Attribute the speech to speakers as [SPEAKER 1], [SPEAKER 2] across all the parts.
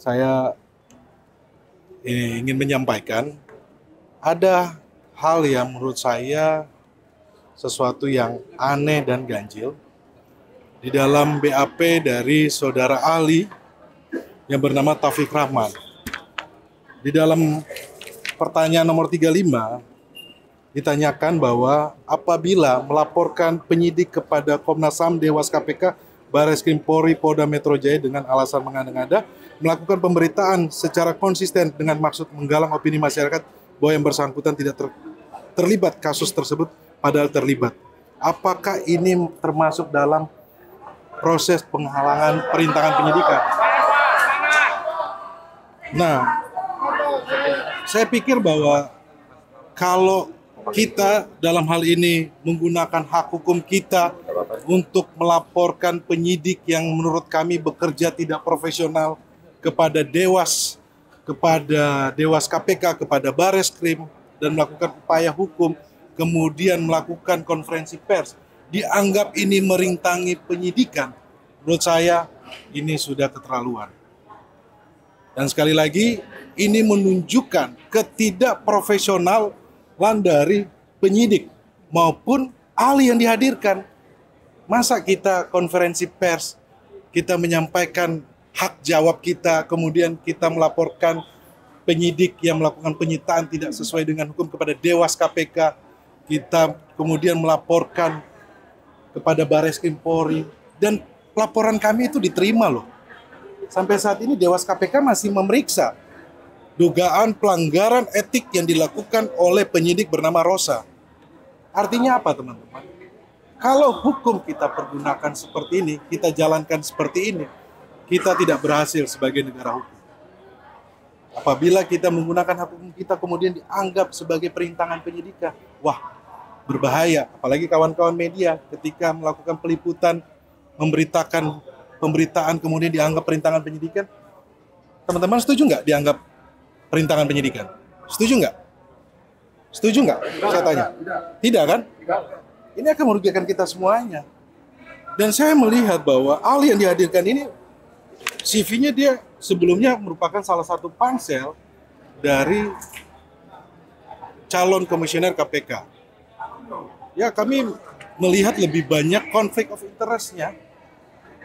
[SPEAKER 1] Saya ingin menyampaikan ada hal yang menurut saya sesuatu yang aneh dan ganjil di dalam BAP dari saudara Ali yang bernama Taufik Rahman. Di dalam pertanyaan nomor 35 ditanyakan bahwa apabila melaporkan penyidik kepada Komnas HAM, Dewas KPK, Barreskrim Polri, Polda Metro Jaya dengan alasan mengada-ngada, melakukan pemberitaan secara konsisten dengan maksud menggalang opini masyarakat bahwa yang bersangkutan tidak terlibat kasus tersebut padahal terlibat. Apakah ini termasuk dalam proses penghalangan perintangan penyidikan? Nah, saya pikir bahwa kalau kita dalam hal ini menggunakan hak hukum kita untuk melaporkan penyidik yang menurut kami bekerja tidak profesional kepada Dewas KPK, kepada Barreskrim, dan melakukan upaya hukum, kemudian melakukan konferensi pers, dianggap ini merintangi penyidikan, menurut saya ini sudah keterlaluan. Dan sekali lagi, ini menunjukkan ketidakprofesionalan dari penyidik maupun ahli yang dihadirkan. Masa kita konferensi pers, kita menyampaikan hak jawab kita, kemudian kita melaporkan penyidik yang melakukan penyitaan tidak sesuai dengan hukum kepada Dewas KPK, kita kemudian melaporkan kepada Barreskrim Polri, dan laporan kami itu diterima loh. Sampai saat ini Dewas KPK masih memeriksa dugaan pelanggaran etik yang dilakukan oleh penyidik bernama Rosa. Artinya apa, teman-teman? Kalau hukum kita pergunakan seperti ini, kita jalankan seperti ini, kita tidak berhasil sebagai negara hukum. Apabila kita menggunakan hak hukum kita kemudian dianggap sebagai perintangan penyidikan, wah, berbahaya. Apalagi kawan-kawan media ketika melakukan peliputan, memberitakan pemberitaan kemudian dianggap perintangan penyidikan. Teman-teman setuju nggak dianggap perintangan penyidikan? Setuju nggak? Setuju nggak? Saya tanya. Tidak kan? Ini akan merugikan kita semuanya. Dan saya melihat bahwa ahli yang dihadirkan ini CV-nya dia sebelumnya merupakan salah satu pansel dari calon komisioner KPK. Ya, kami melihat lebih banyak konflik of interest-nya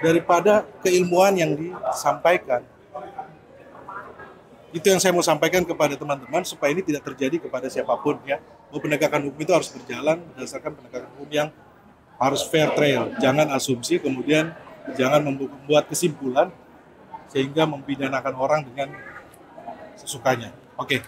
[SPEAKER 1] daripada keilmuan yang disampaikan. Itu yang saya mau sampaikan kepada teman-teman supaya ini tidak terjadi kepada siapapun ya. Bahwa penegakan hukum itu harus berjalan berdasarkan penegakan hukum yang harus fair trial. Jangan asumsi, kemudian jangan membuat kesimpulan sehingga mempidanakan orang dengan sesukanya. Oke.